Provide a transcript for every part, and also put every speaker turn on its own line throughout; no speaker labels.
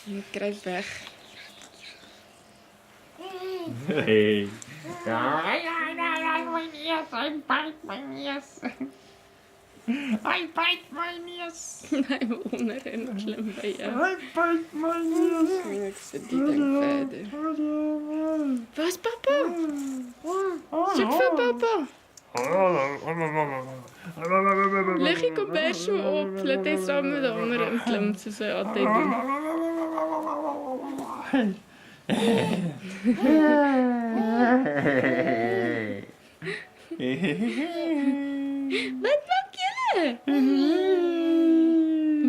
En kruip weg.
Hey. My neus. I bite my neus. I bite my neus.
Hy wil onderin klim by jou.
I bite my neus.
Ek sit die ding verder. Waar's pappa? Soek vir pappa. Lig die kombers so op, laat hy saam met die onderin klim soos hy altyd doen. Wat maak julle?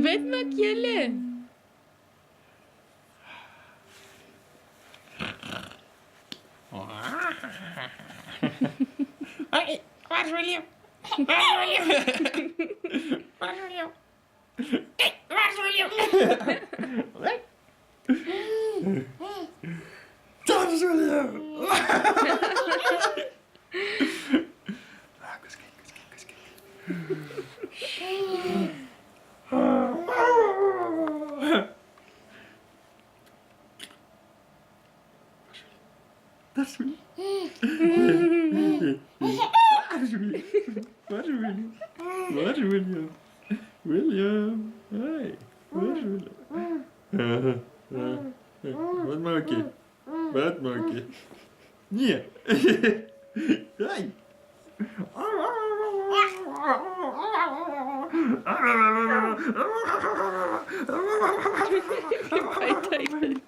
Wat maak julle?
Hey, where's William? Where's William? Where's William? Hey, where's William? Where's William? Kus kyk. That's me. Where's William? Where's William? William. Hey. Where's William? Wat maak je? Wat maak je? Nee. Hey.
Byt hy dit.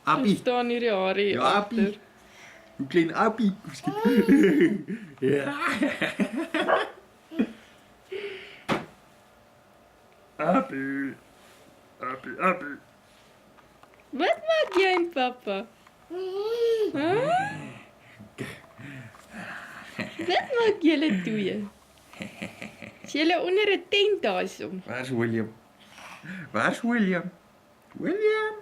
Appie.
Staan hier die harie
Ja,
agter.
Appie. Hoe klein Appie. Ja. Appie. Appie.
Wat maak jy en pappa? Huh? Wat maak julle twee? Is julle onder 'n tent daarso?
Where's William? Where's William? William?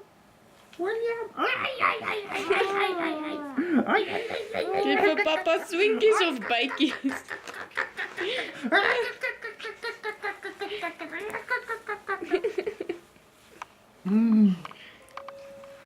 Jy vir pappa swinkies of bytjies?
Mm.